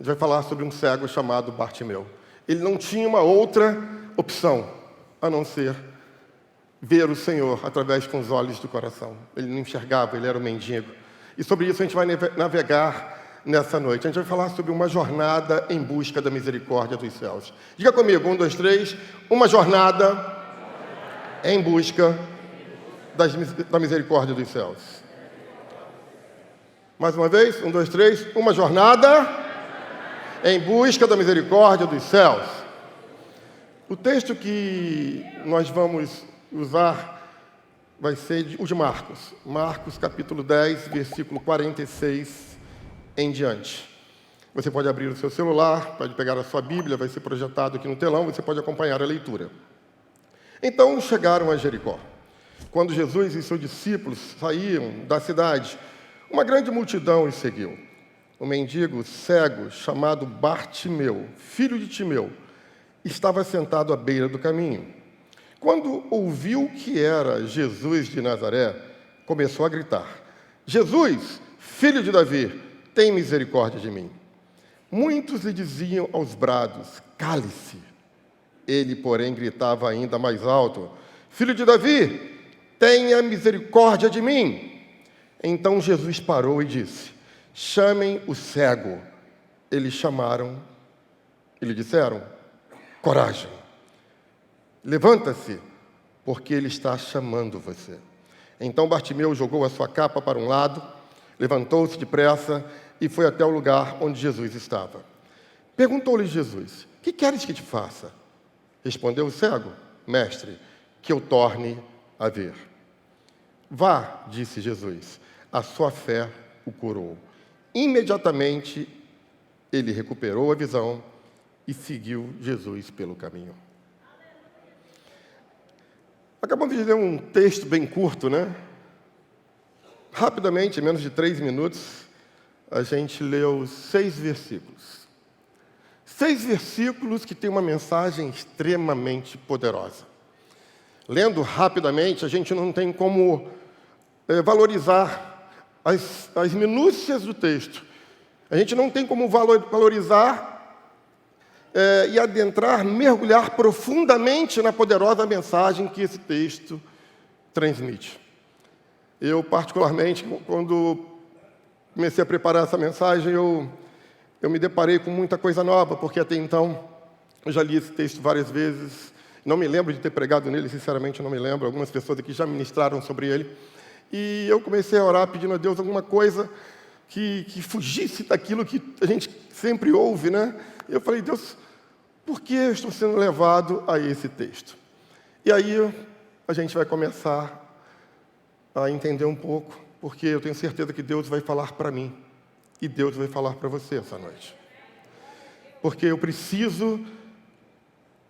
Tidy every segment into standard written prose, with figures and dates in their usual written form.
A gente vai falar sobre um cego chamado Bartimeu. Ele não tinha uma outra opção a não ser ver o Senhor através com os olhos do coração. Ele não enxergava, ele era um mendigo. E sobre isso a gente vai navegar nessa noite. A gente vai falar sobre uma jornada em busca da misericórdia dos céus. Diga comigo, 1, 2, 3. Uma jornada em busca da misericórdia dos céus. Mais uma vez, 1, 2, 3. Uma jornada em busca da misericórdia dos céus. O texto que nós vamos usar vai ser o de Marcos. Marcos, capítulo 10, versículo 46 em diante. Você pode abrir o seu celular, pode pegar a sua Bíblia, vai ser projetado aqui no telão, você pode acompanhar a leitura. Então chegaram a Jericó. Quando Jesus e seus discípulos saíam da cidade, uma grande multidão os seguiu. Um mendigo cego chamado Bartimeu, filho de Timeu, estava sentado à beira do caminho. Quando ouviu que era Jesus de Nazaré, começou a gritar: Jesus, filho de Davi, tem misericórdia de mim. Muitos lhe diziam aos brados: cale-se. Ele, porém, gritava ainda mais alto: Filho de Davi, tenha misericórdia de mim. Então Jesus parou e disse: chamem o cego. Eles chamaram e lhe disseram: coragem, levanta-se, porque ele está chamando você. Então Bartimeu jogou a sua capa para um lado, levantou-se depressa e foi até o lugar onde Jesus estava. Perguntou-lhe Jesus: que queres que te faça? Respondeu o cego: mestre, que eu torne a ver. Vá, disse Jesus, a sua fé o curou. Imediatamente ele recuperou a visão e seguiu Jesus pelo caminho. Acabamos de ler um texto bem curto, né? Rapidamente, em menos de 3 minutos, a gente leu 6 versículos. 6 versículos que têm uma mensagem extremamente poderosa. Lendo rapidamente, a gente não tem como valorizar as minúcias do texto. A gente não tem como valorizar e adentrar, mergulhar profundamente na poderosa mensagem que esse texto transmite. Eu, particularmente, quando comecei a preparar essa mensagem, eu me deparei com muita coisa nova, porque até então eu já li esse texto várias vezes, não me lembro de ter pregado nele, sinceramente não me lembro, algumas pessoas aqui já ministraram sobre ele, e eu comecei a orar pedindo a Deus alguma coisa que fugisse daquilo que a gente sempre ouve, né? E eu falei: Deus, por que eu estou sendo levado a esse texto? E aí a gente vai começar a entender um pouco, porque eu tenho certeza que Deus vai falar para mim, e Deus vai falar para você essa noite. Porque eu preciso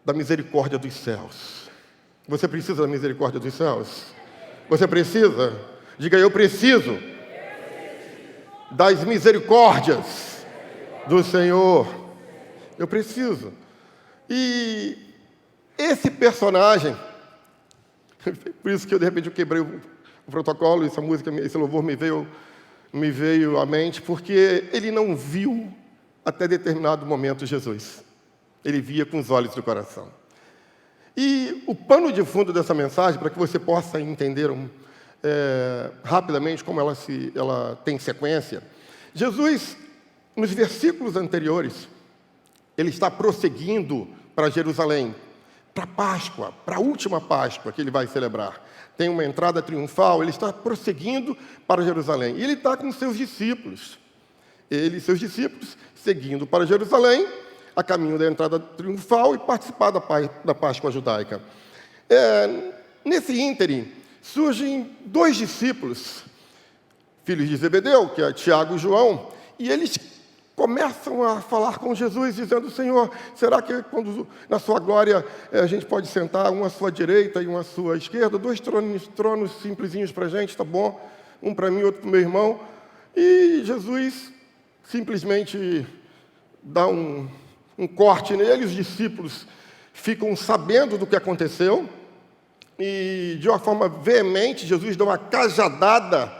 da misericórdia dos céus. Você precisa da misericórdia dos céus? Você precisa? Diga: eu preciso das misericórdias do Senhor. Eu preciso. E esse personagem, por isso que de repente eu quebrei o protocolo, essa música, esse louvor me veio à mente, porque ele não viu até determinado momento Jesus. Ele via com os olhos do coração. E o pano de fundo dessa mensagem, para que você possa entender rapidamente como ela tem sequência, Jesus, nos versículos anteriores, ele está prosseguindo para Jerusalém, para a Páscoa, para a última Páscoa que ele vai celebrar. Tem uma entrada triunfal, ele está prosseguindo para Jerusalém. E ele está com seus discípulos. Ele e seus discípulos seguindo para Jerusalém, a caminho da entrada triunfal e participar da Páscoa judaica. Nesse ínterim, surgem 2 discípulos, filhos de Zebedeu, que é Tiago e João, e eles começam a falar com Jesus, dizendo: Senhor, será que quando na sua glória a gente pode sentar um à sua direita e um à sua esquerda? 2 tronos simplesinhos para a gente, tá bom? Um para mim, outro para o meu irmão. E Jesus simplesmente dá um corte nele, os discípulos ficam sabendo do que aconteceu, e de uma forma veemente, Jesus dá uma cajadada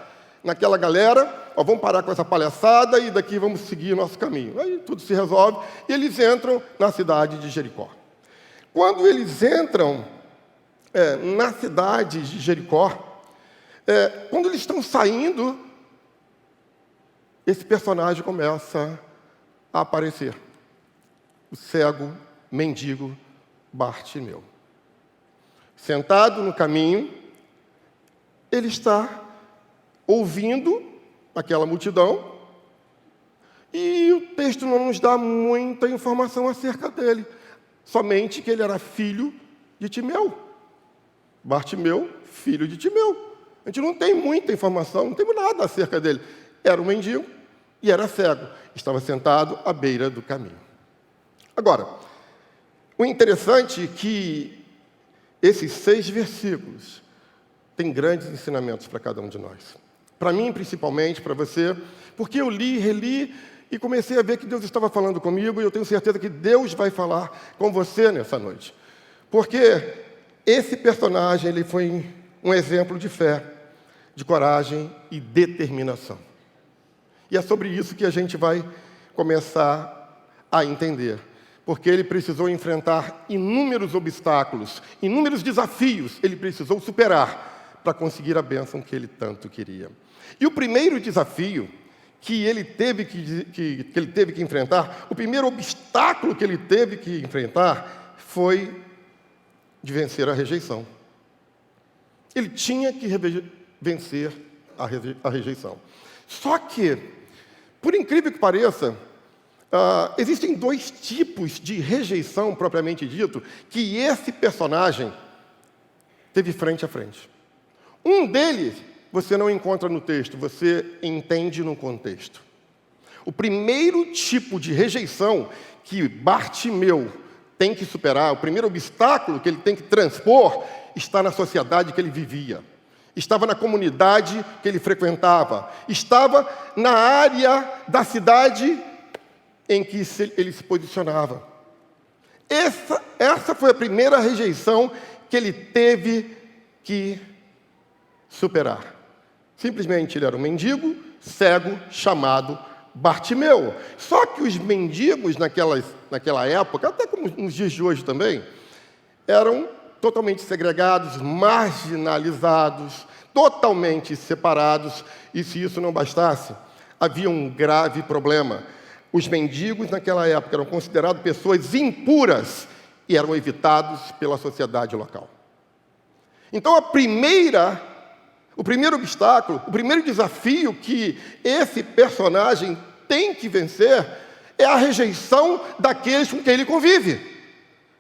naquela galera, ó, vamos parar com essa palhaçada e daqui vamos seguir nosso caminho. Aí tudo se resolve e eles entram na cidade de Jericó. Quando eles entram na cidade de Jericó, quando eles estão saindo, esse personagem começa a aparecer. O cego, mendigo, Bartimeu. Sentado no caminho, ele está ouvindo aquela multidão e o texto não nos dá muita informação acerca dele, somente que ele era filho de Timeu. Bartimeu, filho de Timeu. A gente não tem muita informação, não tem nada acerca dele. Era um mendigo e era cego. Estava sentado à beira do caminho. Agora, o interessante é que esses 6 versículos têm grandes ensinamentos para cada um de nós. Para mim, principalmente, para você, porque eu li, reli e comecei a ver que Deus estava falando comigo e eu tenho certeza que Deus vai falar com você nessa noite. Porque esse personagem ele foi um exemplo de fé, de coragem e determinação. E é sobre isso que a gente vai começar a entender. Porque ele precisou enfrentar inúmeros obstáculos, inúmeros desafios, ele precisou superar para conseguir a bênção que ele tanto queria. E o primeiro desafio que ele teve que enfrentar, o primeiro obstáculo que ele teve que enfrentar foi de vencer a rejeição. Ele tinha que vencer a rejeição. Só que, por incrível que pareça, existem 2 tipos de rejeição, propriamente dito, que esse personagem teve frente a frente. Um deles você não encontra no texto, você entende no contexto. O primeiro tipo de rejeição que Bartimeu tem que superar, o primeiro obstáculo que ele tem que transpor, está na sociedade que ele vivia. Estava na comunidade que ele frequentava. Estava na área da cidade em que ele se posicionava. Essa foi a primeira rejeição que ele teve que superar. Simplesmente ele era um mendigo, cego, chamado Bartimeu. Só que os mendigos naquela época, até como nos dias de hoje também, eram totalmente segregados, marginalizados, totalmente separados. E se isso não bastasse, havia um grave problema. Os mendigos naquela época eram considerados pessoas impuras e eram evitados pela sociedade local. Então, o primeiro obstáculo, o primeiro desafio que esse personagem tem que vencer é a rejeição daqueles com quem ele convive,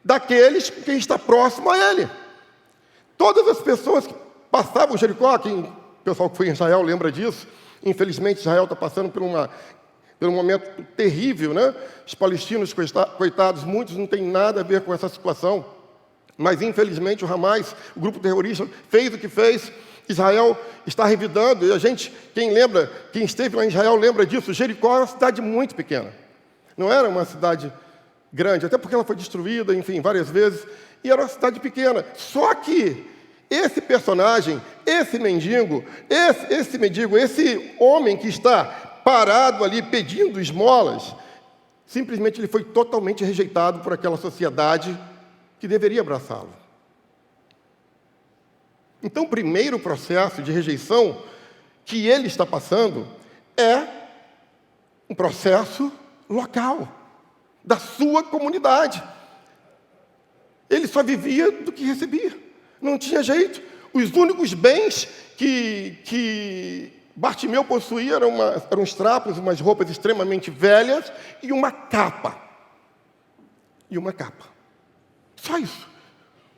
daqueles com quem está próximo a ele. Todas as pessoas que passavam Jericó, o pessoal que foi em Israel lembra disso, infelizmente Israel está passando por um momento terrível, né? Os palestinos, coitados, muitos não têm nada a ver com essa situação, mas infelizmente o Hamas, o grupo terrorista, fez o que fez. Israel está revidando, e quem esteve lá em Israel lembra disso. Jericó era uma cidade muito pequena, não era uma cidade grande, até porque ela foi destruída, enfim, várias vezes, e era uma cidade pequena. Só que esse personagem, esse mendigo, esse homem que está parado ali pedindo esmolas, simplesmente ele foi totalmente rejeitado por aquela sociedade que deveria abraçá-lo. Então, o primeiro processo de rejeição que ele está passando é um processo local, da sua comunidade. Ele só vivia do que recebia, não tinha jeito. Os únicos bens que Bartimeu possuía eram uns trapos, umas roupas extremamente velhas e uma capa. Só isso.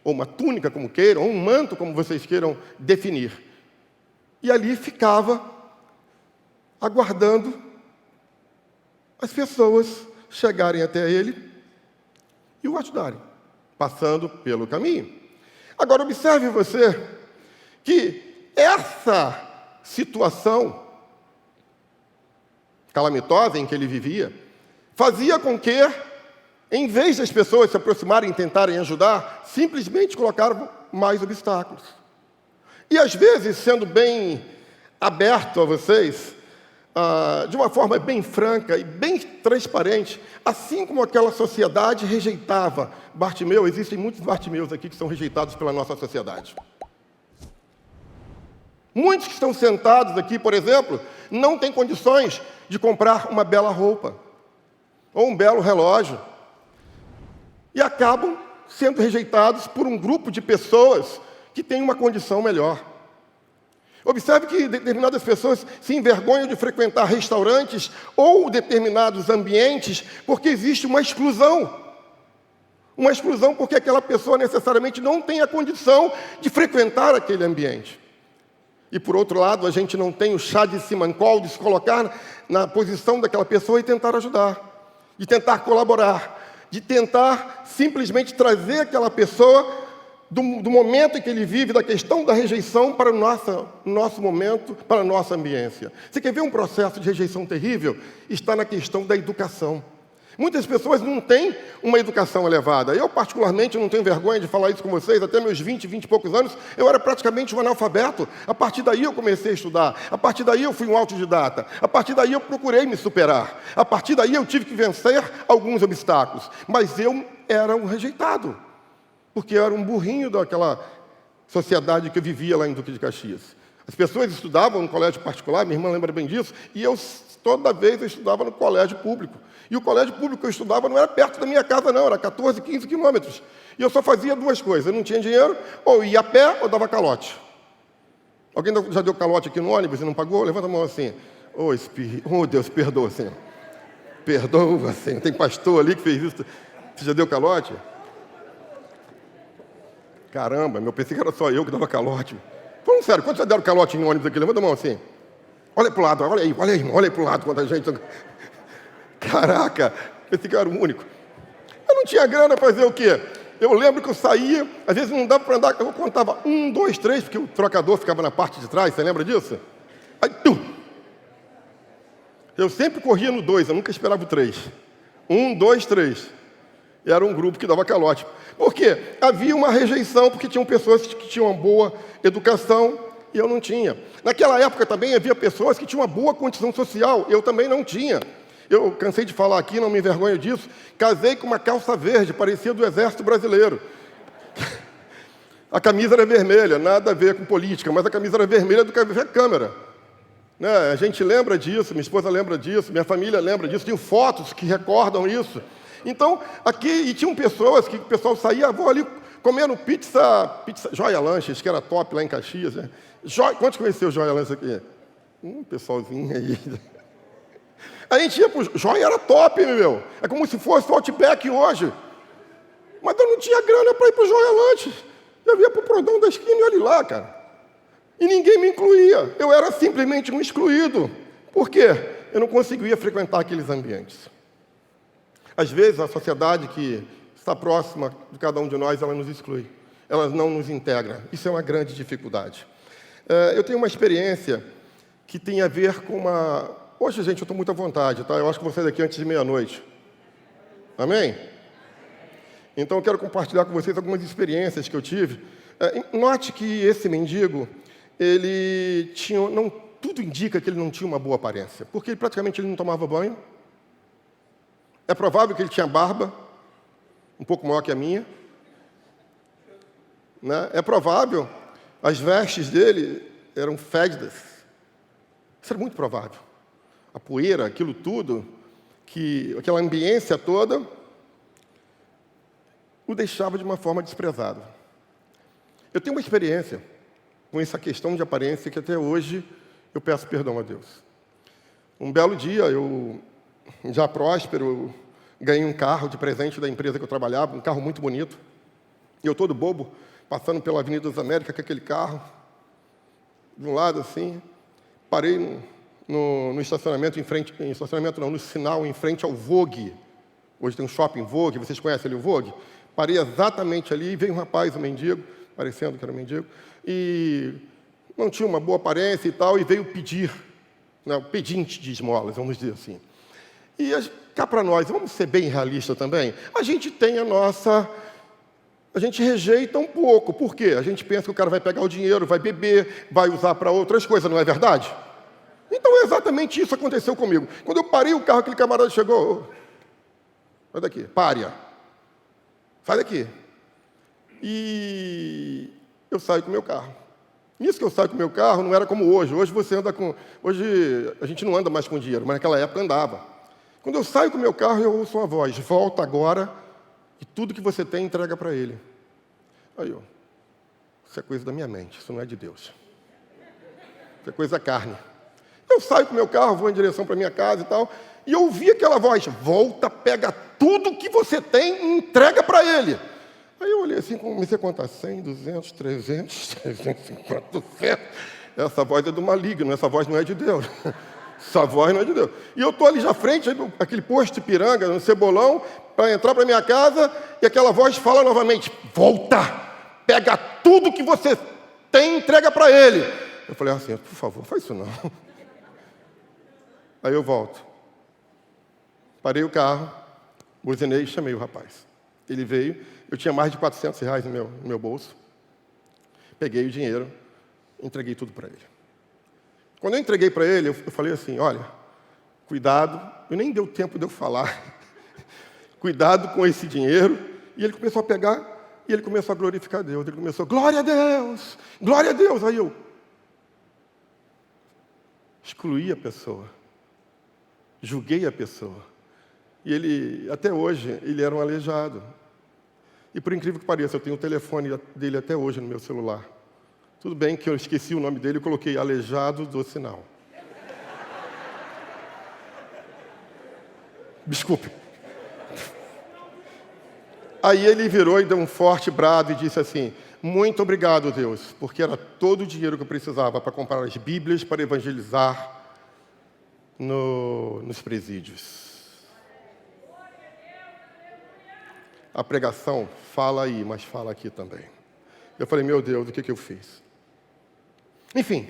Ou uma túnica, como queiram, ou um manto, como vocês queiram definir. E ali ficava, aguardando as pessoas chegarem até ele e o ajudarem, passando pelo caminho. Agora, observe você que essa situação calamitosa em que ele vivia fazia com que, em vez das pessoas se aproximarem e tentarem ajudar, simplesmente colocaram mais obstáculos. E às vezes, sendo bem aberto a vocês, de uma forma bem franca e bem transparente, assim como aquela sociedade rejeitava Bartimeu. Existem muitos Bartimeus aqui que são rejeitados pela nossa sociedade. Muitos que estão sentados aqui, por exemplo, não têm condições de comprar uma bela roupa ou um belo relógio e acabam sendo rejeitados por um grupo de pessoas que têm uma condição melhor. Observe que determinadas pessoas se envergonham de frequentar restaurantes ou determinados ambientes porque existe uma exclusão. Uma exclusão porque aquela pessoa necessariamente não tem a condição de frequentar aquele ambiente. E, por outro lado, a gente não tem o chá de Simancol de se colocar na posição daquela pessoa e tentar ajudar, de tentar colaborar, de tentar simplesmente trazer aquela pessoa do momento em que ele vive, da questão da rejeição para o nosso momento, para a nossa ambiência. Você quer ver um processo de rejeição terrível? Está na questão da educação. Muitas pessoas não têm uma educação elevada. Eu, particularmente, não tenho vergonha de falar isso com vocês. Até meus 20 e poucos anos, eu era praticamente um analfabeto. A partir daí eu comecei a estudar. A partir daí eu fui um autodidata. A partir daí eu procurei me superar. A partir daí eu tive que vencer alguns obstáculos. Mas eu era um rejeitado, porque eu era um burrinho daquela sociedade que eu vivia lá em Duque de Caxias. As pessoas estudavam no colégio particular, minha irmã lembra bem disso, e toda vez eu estudava no colégio público. E o colégio público que eu estudava não era perto da minha casa, não, era 14, 15 quilômetros. E eu só fazia duas coisas, eu não tinha dinheiro, ou ia a pé ou dava calote. Alguém já deu calote aqui no ônibus e não pagou? Levanta a mão assim. Oh, Deus, perdoa, Senhor. Perdoa, Senhor. Tem pastor ali que fez isso. Você já deu calote? Caramba, eu pensei que era só eu que dava calote. Falando sério, quantos já deram calote em ônibus aqui? Levanta a mão assim. Olha para o lado, olha aí, irmão, olha aí para o lado, quanta gente. Caraca, pensei que eu era o único. Eu não tinha grana para fazer o quê? Eu lembro que eu saía, às vezes não dava para andar, eu contava 1, 2, 3, porque o trocador ficava na parte de trás, você lembra disso? Aí, eu sempre corria no 2, eu nunca esperava o 3. 1, 2, 3. E era um grupo que dava calote. Por quê? Havia uma rejeição, porque tinham pessoas que tinham uma boa educação e eu não tinha. Naquela época também havia pessoas que tinham uma boa condição social, eu também não tinha. Eu cansei de falar aqui, não me envergonho disso, casei com uma calça verde, parecia do Exército Brasileiro. A camisa era vermelha, nada a ver com política, mas a camisa era vermelha do que a câmera. Né? A gente lembra disso, minha esposa lembra disso, minha família lembra disso, tenho fotos que recordam isso. Então, aqui, e tinham pessoas que o pessoal saía, vou ali comendo pizza Joia Lanches, que era top lá em Caxias. Né? Quantos conheceu o Joia Lanches aqui? Pessoalzinho aí. A gente ia pro Joia, era top, meu. É como se fosse o Outback hoje. Mas eu não tinha grana para ir pro Joia Lanches. Eu ia pro Prodão da esquina e olha lá, cara. E ninguém me incluía. Eu era simplesmente um excluído. Por quê? Eu não conseguia frequentar aqueles ambientes. Às vezes, a sociedade que está próxima de cada um de nós, ela nos exclui. Ela não nos integra. Isso é uma grande dificuldade. Eu tenho uma experiência que tem a ver com uma... Hoje, gente, eu estou muito à vontade, tá? Eu acho que vou sair daqui antes de meia-noite. Amém? Então, eu quero compartilhar com vocês algumas experiências que eu tive. Note que esse mendigo, ele tinha... tudo indica que ele não tinha uma boa aparência, porque praticamente ele não tomava banho. É provável que ele tinha barba, um pouco maior que a minha. Né? É provável, as vestes dele eram fédidas. Isso era muito provável. A poeira, aquilo tudo, aquela ambiência toda, o deixava de uma forma desprezada. Eu tenho uma experiência com essa questão de aparência que até hoje eu peço perdão a Deus. Um belo dia, eu, já próspero, ganhei um carro de presente da empresa que eu trabalhava, um carro muito bonito. E eu todo bobo, passando pela Avenida das Américas com aquele carro, de um lado assim, parei no estacionamento no sinal em frente ao Vogue. Hoje tem um shopping Vogue, vocês conhecem ali o Vogue? Parei exatamente ali e veio um rapaz, um mendigo, parecendo que era um mendigo, e não tinha uma boa aparência e tal, e veio pedir, né, o pedinte de esmolas, vamos dizer assim. E cá para nós, vamos ser bem realistas também, a gente tem a nossa a gente rejeita um pouco. Por quê? A gente pensa que o cara vai pegar o dinheiro, vai beber, vai usar para outras coisas, não é verdade? Então, exatamente isso aconteceu comigo. Quando eu parei o carro, aquele camarada chegou, sai daqui, pária, sai daqui. E eu saio com o meu carro. Nisso que eu saio com o meu carro, não era como hoje. Hoje você anda com... Hoje a gente não anda mais com dinheiro, mas naquela época andava. Quando eu saio com o meu carro, eu ouço uma voz, volta agora e tudo que você tem entrega para ele. Aí eu, isso é coisa da minha mente, isso não é de Deus. Isso é coisa da carne. Eu saio com o meu carro, vou em direção para minha casa e tal, e eu ouvi aquela voz, volta, pega tudo que você tem e entrega para ele. Aí eu olhei assim, comecei a contar 100, 200, 300, 350, 200. Essa voz é do maligno, essa voz não é de Deus. Essa voz não é de Deus. E eu estou ali já frente, aquele posto de Ipiranga, no Cebolão, para entrar para minha casa, e aquela voz fala novamente, volta, pega tudo que você tem e entrega para ele. Eu falei assim, por favor, faz isso não. Aí eu volto. Parei o carro, buzinei e chamei o rapaz. Ele veio, eu tinha mais de R$400 no meu bolso. Peguei o dinheiro, entreguei tudo para ele. Quando eu entreguei para ele, eu falei assim, olha, cuidado, eu nem deu tempo de eu falar. Cuidado com esse dinheiro. E ele começou a pegar, e ele começou a glorificar a Deus. Ele começou, glória a Deus, glória a Deus. Aí eu excluí a pessoa, julguei a pessoa. E ele, até hoje, ele era um aleijado. E por incrível que pareça, eu tenho o telefone dele até hoje no meu celular. Tudo bem que eu esqueci o nome dele e coloquei Aleijado do Sinal. Desculpe. Aí ele virou e deu um forte brado e disse assim, muito obrigado, Deus, porque era todo o dinheiro que eu precisava para comprar as Bíblias para evangelizar nos presídios. A pregação fala aí, mas fala aqui também. Eu falei, meu Deus, o que eu fiz? Enfim,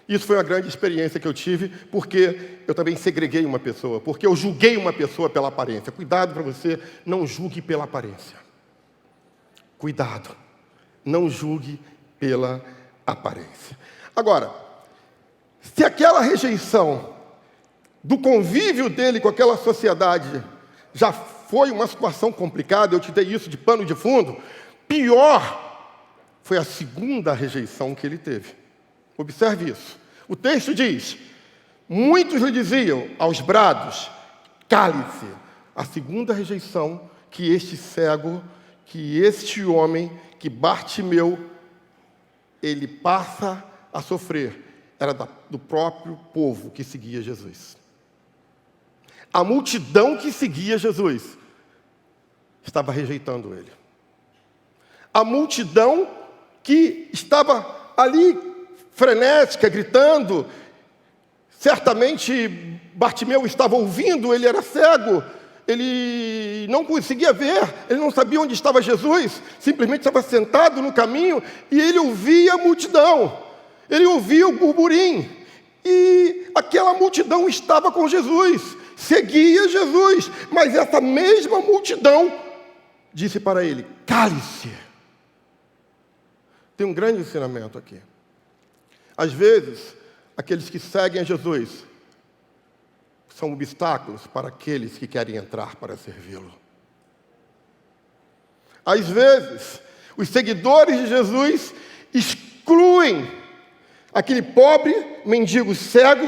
isso foi uma grande experiência que eu tive, porque eu também segreguei uma pessoa, porque eu julguei uma pessoa pela aparência. Cuidado para você, não julgue pela aparência. Cuidado, não julgue pela aparência. Agora, se aquela rejeição do convívio dele com aquela sociedade já foi uma situação complicada, eu te dei isso de pano de fundo, pior foi a segunda rejeição que ele teve. Observe isso. O texto diz, muitos lhe diziam aos brados, cale-se. A segunda rejeição que este cego, que este homem, que Bartimeu, ele passa a sofrer, era do próprio povo que seguia Jesus. A multidão que seguia Jesus estava rejeitando ele. A multidão que estava ali frenética, gritando, certamente Bartimeu estava ouvindo, ele era cego, ele não conseguia ver, ele não sabia onde estava Jesus, simplesmente estava sentado no caminho e ele ouvia a multidão, ele ouvia o burburinho, e aquela multidão estava com Jesus, seguia Jesus, mas essa mesma multidão disse para ele, cale-se. Tem um grande ensinamento aqui. Às vezes, aqueles que seguem a Jesus são obstáculos para aqueles que querem entrar para servi-lo. Às vezes, os seguidores de Jesus excluem aquele pobre mendigo cego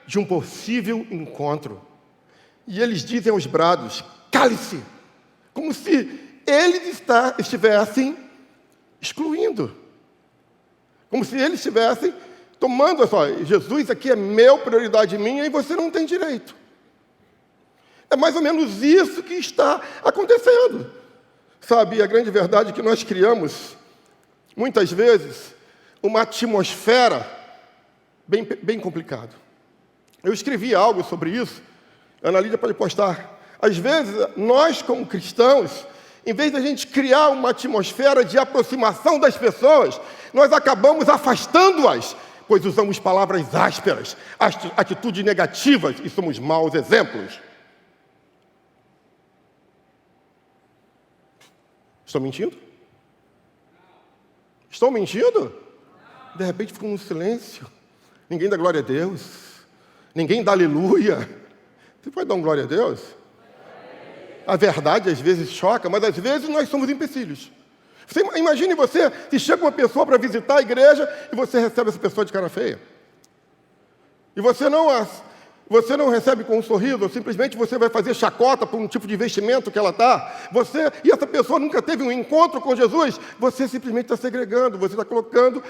de um possível encontro. E eles dizem aos brados, cale-se, como se eles estivessem excluindo. Como se eles estivessem tomando, só, Jesus aqui é meu, prioridade minha, e você não tem direito. É mais ou menos isso que está acontecendo. Sabe, a grande verdade é que nós criamos, muitas vezes, uma atmosfera bem complicada. Eu escrevi algo sobre isso, a Ana Lídia pode postar. Às vezes, nós como cristãos, em vez de a gente criar uma atmosfera de aproximação das pessoas, nós acabamos afastando-as, pois usamos palavras ásperas, atitudes negativas e somos maus exemplos. Estou mentindo? Estou mentindo? De repente ficou um silêncio. Ninguém dá glória a Deus. Ninguém dá aleluia. Você pode dar um glória a Deus? A verdade às vezes choca, mas às vezes nós somos empecilhos. Imagine você, se chega uma pessoa para visitar a igreja e você recebe essa pessoa de cara feia. E você não recebe com um sorriso, ou simplesmente você vai fazer chacota por um tipo de vestimento que ela está. E essa pessoa nunca teve um encontro com Jesus, você simplesmente está segregando, você está colocando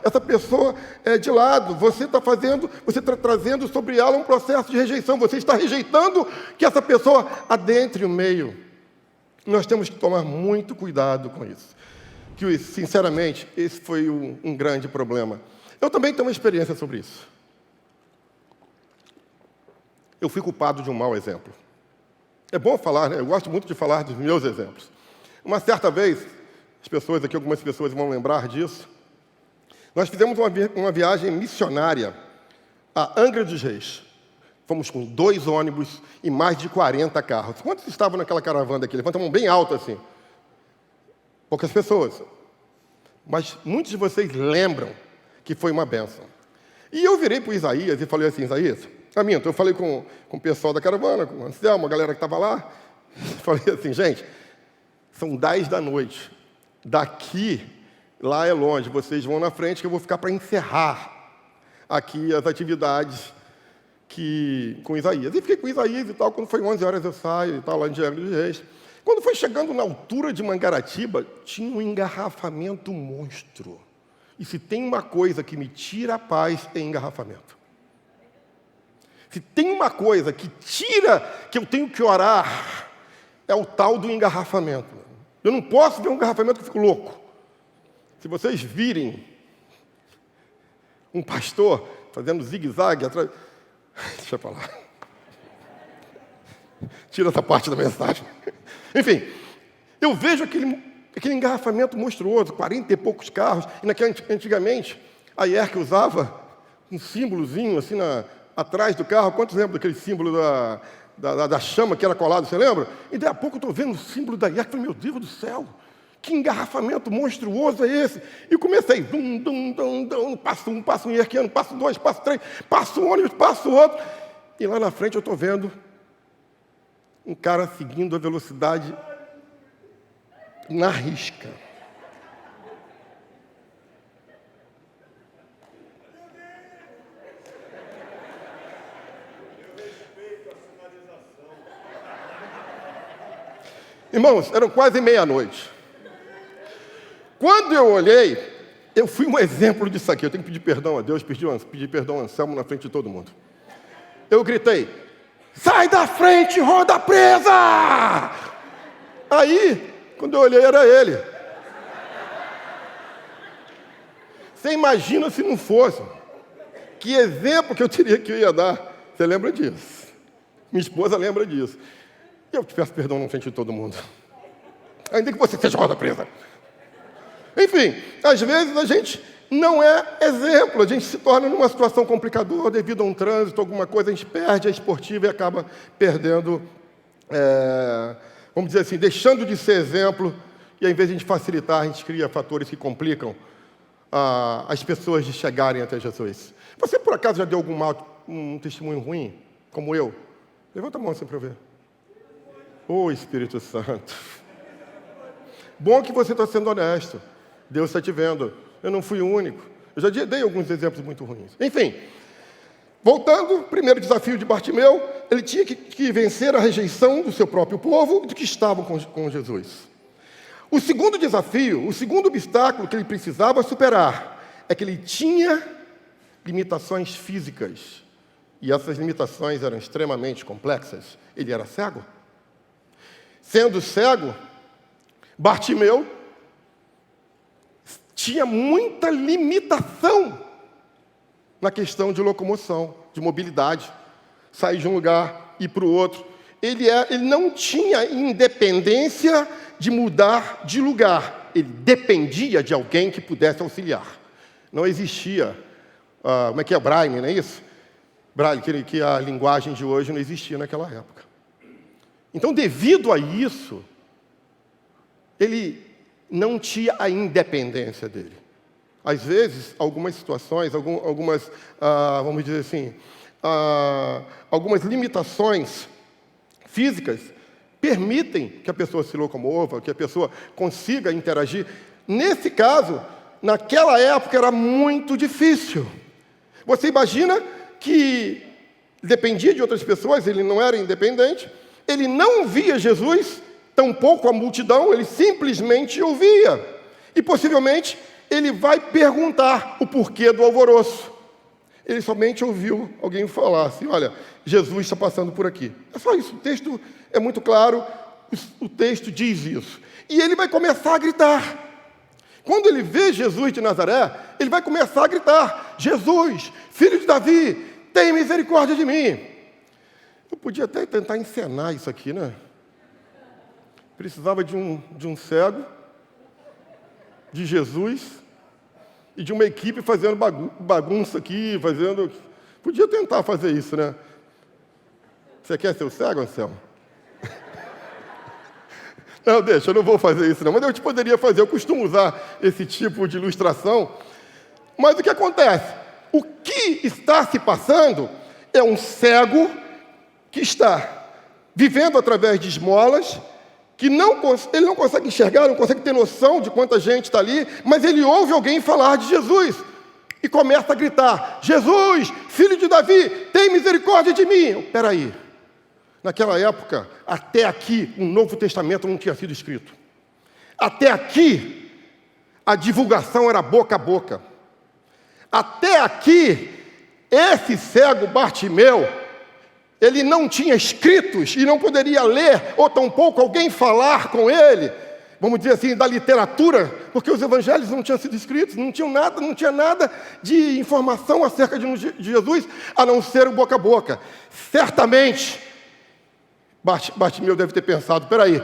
essa pessoa de lado, você está trazendo sobre ela um processo de rejeição, você está rejeitando que essa pessoa adentre o meio. Nós temos que tomar muito cuidado com isso. Que, sinceramente, esse foi um grande problema. Eu também tenho uma experiência sobre isso. Eu fui culpado de um mau exemplo. É bom falar, né? Eu gosto muito de falar dos meus exemplos. Uma certa vez, algumas pessoas vão lembrar disso, nós fizemos uma viagem missionária a Angra dos Reis. Fomos com 2 ônibus e mais de 40 carros. Quantos estavam naquela caravana aqui? Levanta a mão bem alta assim. Poucas pessoas. Mas muitos de vocês lembram que foi uma bênção. E eu virei para o Isaías e falei assim, Isaías, eu falei com o pessoal da caravana, com o Anselmo, a galera que estava lá, falei assim, gente, são 10 da noite, daqui, lá é longe, vocês vão na frente que eu vou ficar para encerrar aqui as atividades com Isaías. E fiquei com Isaías e tal, quando foi 11 horas eu saio e tal, lá em Angra dos Reis. Quando foi chegando na altura de Mangaratiba, tinha um engarrafamento monstro. E se tem uma coisa que me tira a paz, é engarrafamento. Se tem uma coisa que eu tenho que orar, é o tal do engarrafamento. Eu não posso ver um engarrafamento que eu fico louco. Se vocês virem um pastor fazendo zigue-zague atrás... Deixa eu falar. Tira essa parte da mensagem. Enfim, eu vejo aquele engarrafamento monstruoso, 40 e poucos carros, e antigamente a IERC usava um símbolozinho assim atrás do carro. Quantos lembram daquele símbolo da chama que era colado, você lembra? E daí a pouco eu estou vendo o símbolo da IERC, falei, meu Deus do céu, que engarrafamento monstruoso é esse? E comecei, passo um IERCiano, passo 2, passo 3, passo um ônibus, passo outro, e lá na frente eu estou vendo um cara seguindo a velocidade na risca. Irmãos, eram quase meia-noite. Quando eu olhei, eu fui um exemplo disso aqui. Eu tenho que pedir perdão a Deus, pedir perdão a Anselmo na frente de todo mundo. Eu gritei, sai da frente, roda presa! Aí, quando eu olhei, era ele. Você imagina se não fosse. Que exemplo que eu ia dar. Você lembra disso? Minha esposa lembra disso. Eu te peço perdão na frente de todo mundo. Ainda que você seja roda presa. Enfim, às vezes a gente não é exemplo. A gente se torna numa situação complicadora devido a um trânsito, alguma coisa, a gente perde a esportiva e acaba perdendo, vamos dizer assim, deixando de ser exemplo. E ao invés de a gente facilitar, a gente cria fatores que complicam as pessoas de chegarem até Jesus. Você, por acaso, já deu um testemunho ruim, como eu? Levanta a mão assim para eu ver. Ô, Espírito Santo. Bom que você está sendo honesto. Deus está te vendo. Eu não fui o único. Eu já dei alguns exemplos muito ruins. Enfim, voltando, primeiro desafio de Bartimeu, ele tinha que vencer a rejeição do seu próprio povo e do que estavam com Jesus. O segundo desafio, o segundo obstáculo que ele precisava superar, é que ele tinha limitações físicas. E essas limitações eram extremamente complexas. Ele era cego. Sendo cego, Bartimeu tinha muita limitação na questão de locomoção, de mobilidade, sair de um lugar e ir para o outro. Ele não tinha independência de mudar de lugar. Ele dependia de alguém que pudesse auxiliar. Não existia, como é que é, Braille, não é isso? Braille, que a linguagem de hoje não existia naquela época. Então, devido a isso, ele não tinha a independência dele. Às vezes, algumas situações, vamos dizer assim, algumas limitações físicas permitem que a pessoa se locomova, que a pessoa consiga interagir. Nesse caso, naquela época era muito difícil. Você imagina que dependia de outras pessoas, ele não era independente, ele não via Jesus, tampouco a multidão, ele simplesmente ouvia. E possivelmente ele vai perguntar o porquê do alvoroço. Ele somente ouviu alguém falar assim, olha, Jesus está passando por aqui. É só isso, o texto é muito claro, o texto diz isso. E ele vai começar a gritar. Quando ele vê Jesus de Nazaré, ele vai começar a gritar, Jesus, filho de Davi, tem misericórdia de mim. Eu podia até tentar encenar isso aqui, né? Precisava de um cego, de Jesus e de uma equipe fazendo bagunça aqui, Podia tentar fazer isso, né? Você quer ser o cego, Anselmo? Não, deixa, eu não vou fazer isso não. Mas eu te poderia fazer, eu costumo usar esse tipo de ilustração. Mas o que acontece? O que está se passando é um cego que está vivendo através de esmolas, que ele não consegue enxergar, não consegue ter noção de quanta gente está ali, mas ele ouve alguém falar de Jesus e começa a gritar, Jesus, filho de Davi, tem misericórdia de mim. Espera aí. Naquela época, até aqui, o Novo Testamento não tinha sido escrito. Até aqui, a divulgação era boca a boca. Até aqui, esse cego Bartimeu, ele não tinha escritos e não poderia ler, ou tampouco alguém falar com ele, vamos dizer assim, da literatura, porque os evangelhos não tinham sido escritos, não tinha nada de informação acerca de Jesus, a não ser o boca a boca. Certamente, Bartimeu deve ter pensado, espera aí,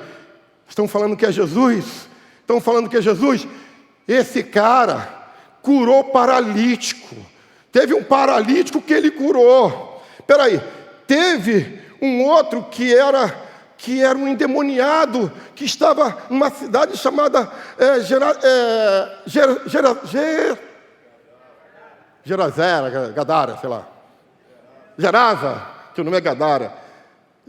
estão falando que é Jesus? Estão falando que é Jesus? Esse cara curou paralítico. Teve um paralítico que ele curou. Espera aí, teve um outro que era um endemoniado, que estava numa cidade chamada Gerazera, Gadara, sei lá. Gerasa, que o nome é Gadara.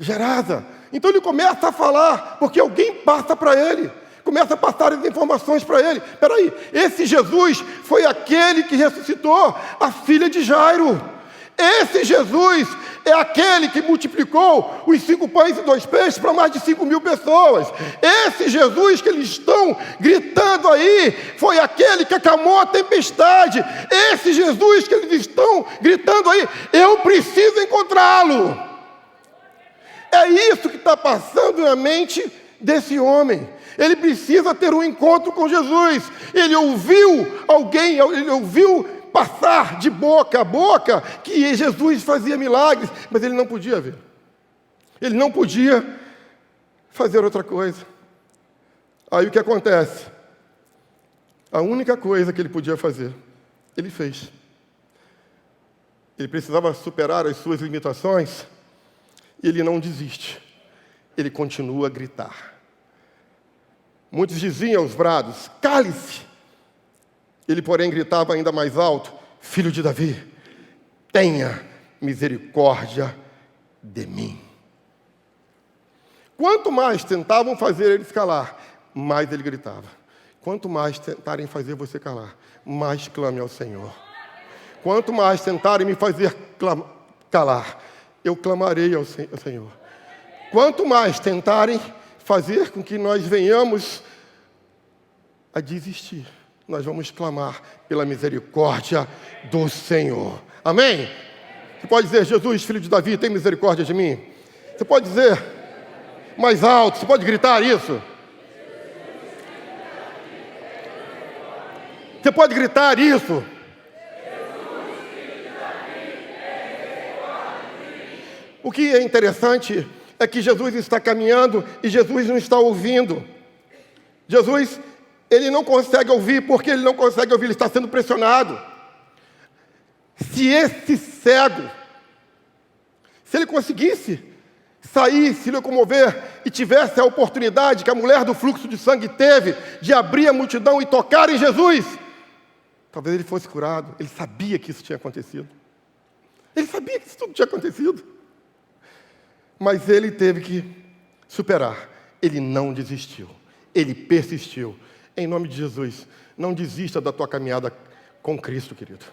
Gerasa. Então ele começa a falar, porque alguém passa para ele, começa a passar as informações para ele. Espera aí, esse Jesus foi aquele que ressuscitou a filha de Jairo. Esse Jesus é aquele que multiplicou os 5 pães e 2 peixes para mais de 5.000 pessoas. Esse Jesus que eles estão gritando aí, foi aquele que acalmou a tempestade. Esse Jesus que eles estão gritando aí, eu preciso encontrá-lo. É isso que está passando na mente desse homem. Ele precisa ter um encontro com Jesus. Ele ouviu alguém, ele ouviu passar de boca a boca que Jesus fazia milagres, mas ele não podia ver. Ele não podia fazer outra coisa. Aí o que acontece? A única coisa que ele podia fazer, ele fez. Ele precisava superar as suas limitações. Ele não desiste, ele continua a gritar. Muitos diziam aos brados, cale-se. Ele, porém, gritava ainda mais alto, filho de Davi, tenha misericórdia de mim. Quanto mais tentavam fazer ele se calar, mais ele gritava. Quanto mais tentarem fazer você calar, mais clame ao Senhor. Quanto mais tentarem me fazer calar, eu clamarei ao Senhor. Quanto mais tentarem fazer com que nós venhamos a desistir, nós vamos clamar pela misericórdia do Senhor. Amém? Você pode dizer, Jesus, filho de Davi, tem misericórdia de mim? Você pode dizer mais alto, você pode gritar isso? Você pode gritar isso? O que é interessante é que Jesus está caminhando e Jesus não está ouvindo. Jesus, ele não consegue ouvir, porque ele não consegue ouvir, ele está sendo pressionado. Se esse cego, se ele conseguisse sair, se locomover e tivesse a oportunidade que a mulher do fluxo de sangue teve de abrir a multidão e tocar em Jesus, talvez ele fosse curado. Ele sabia que isso tinha acontecido. Ele sabia que isso tudo tinha acontecido. Mas ele teve que superar. Ele não desistiu. Ele persistiu. Em nome de Jesus, não desista da tua caminhada com Cristo, querido.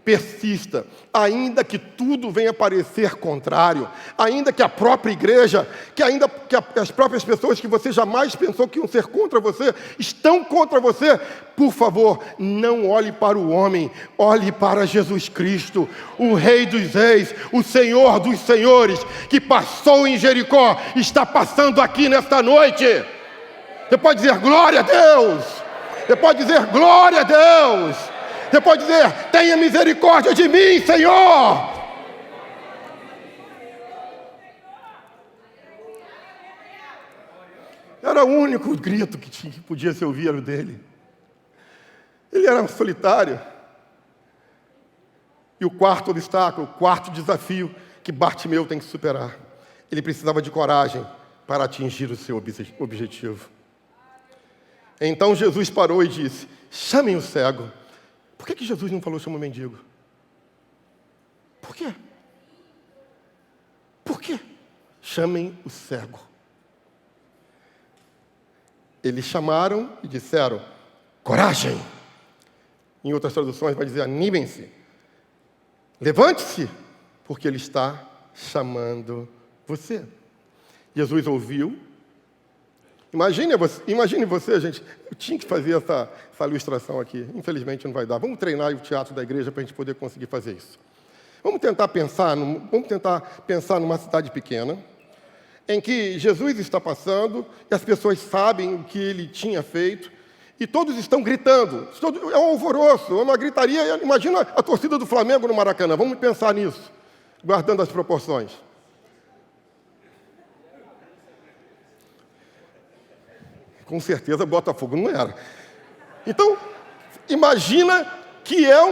Persista, ainda que tudo venha parecer contrário, ainda que a própria igreja, que as próprias pessoas que você jamais pensou que iam ser contra você, estão contra você. Por favor, não olhe para o homem, olhe para Jesus Cristo, o Rei dos Reis, o Senhor dos Senhores, que passou em Jericó, está passando aqui nesta noite. Você pode dizer glória a Deus, você pode dizer glória a Deus. Você pode dizer, tenha misericórdia de mim, Senhor. Era o único grito que podia ser ouvido dele. Ele era um solitário. E o quarto obstáculo, o quarto desafio que Bartimeu tem que superar. Ele precisava de coragem para atingir o seu objetivo. Então Jesus parou e disse, chamem o cego. Por que Jesus não falou chama o mendigo? Por quê? Por quê? Chamem o cego. Eles chamaram e disseram, coragem. Em outras traduções vai dizer, animem-se. Levante-se, porque ele está chamando você. Jesus ouviu. Imagine você, gente. Eu tinha que fazer essa ilustração aqui. Infelizmente não vai dar. Vamos treinar o teatro da igreja para a gente poder conseguir fazer isso. Vamos tentar pensar numa cidade pequena, em que Jesus está passando, e as pessoas sabem o que ele tinha feito, e todos estão gritando. É um alvoroço, é uma gritaria. Imagina a torcida do Flamengo no Maracanã. Vamos pensar nisso, guardando as proporções. Com certeza Botafogo não era. Então, imagina que é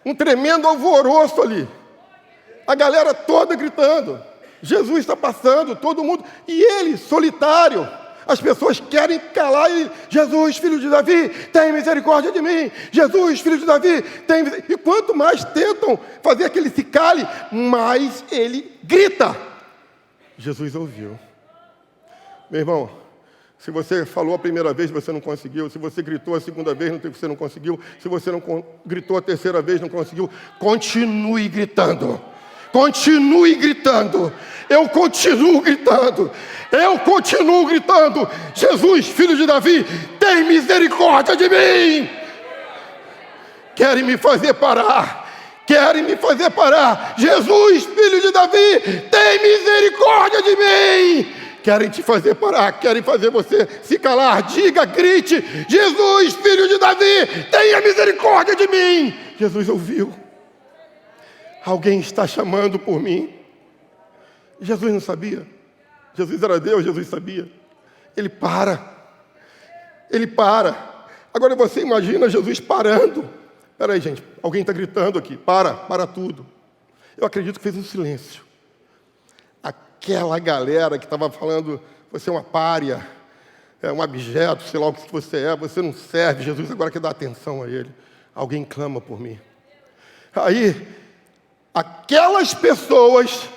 um tremendo alvoroço ali. A galera toda gritando. Jesus está passando, todo mundo. E ele, solitário. As pessoas querem calar ele. Jesus, filho de Davi, tem misericórdia de mim. Jesus, filho de Davi, tem misericórdia. E quanto mais tentam fazer que ele se cale, mais ele grita. Jesus ouviu. Meu irmão, se você falou a primeira vez, você não conseguiu. Se você gritou a segunda vez, você não conseguiu. Se você não gritou a terceira vez, não conseguiu. Continue gritando. Continue gritando. Eu continuo gritando. Eu continuo gritando. Jesus, filho de Davi, tem misericórdia de mim. Querem me fazer parar. Querem me fazer parar. Jesus, filho de Davi, tem misericórdia de mim. Querem te fazer parar, querem fazer você se calar. Diga, grite, Jesus, filho de Davi, tenha misericórdia de mim. Jesus ouviu. Alguém está chamando por mim. Jesus não sabia. Jesus era Deus, Jesus sabia. Ele para. Ele para. Agora você imagina Jesus parando. Espera aí, gente, alguém está gritando aqui. Para tudo. Eu acredito que fez um silêncio. Aquela galera que estava falando, você é uma pária, é um objeto, sei lá o que você não serve, Jesus agora quer dar atenção a ele. Alguém clama por mim. Aí, aquelas pessoas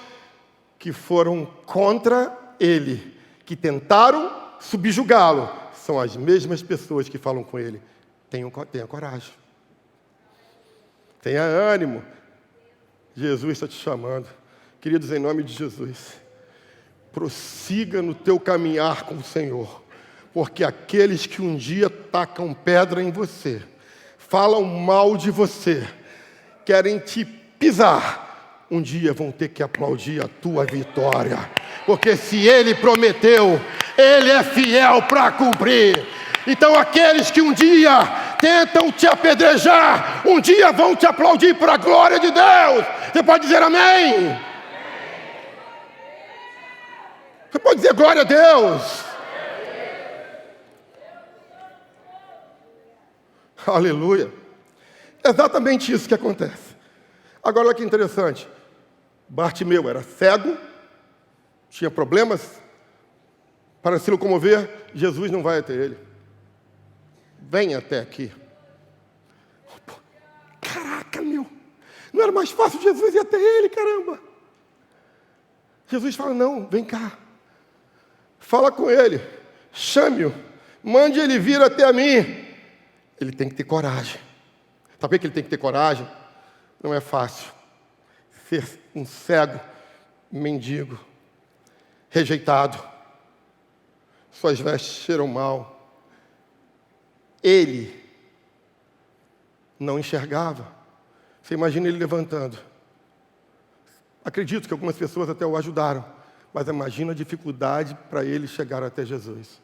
que foram contra ele, que tentaram subjugá-lo, são as mesmas pessoas que falam com ele. Tenha coragem. Tenha ânimo. Jesus está te chamando. Queridos, em nome de Jesus, prossiga no teu caminhar com o Senhor, porque aqueles que um dia tacam pedra em você, falam mal de você, querem te pisar, um dia vão ter que aplaudir a tua vitória, porque se Ele prometeu, Ele é fiel para cumprir. Então aqueles que um dia tentam te apedrejar, um dia vão te aplaudir para a glória de Deus. Você pode dizer amém? Você pode dizer glória a Deus? Aleluia. É exatamente isso que acontece. Agora olha que interessante. Bartimeu era cego tinha problemas para se locomover, Jesus não vai até ele. Vem até aqui. Caraca, meu! Não era mais fácil Jesus ir até ele, caramba! Jesus fala, não, vem cá. Fala com ele, chame-o, mande ele vir até a mim. Ele tem que ter coragem. Sabe que ele tem que ter coragem? Não é fácil. Ser um cego, mendigo, rejeitado. Suas vestes cheiram mal. Ele não enxergava. Você imagina ele levantando. Acredito que algumas pessoas até o ajudaram, mas imagina a dificuldade para ele chegar até Jesus.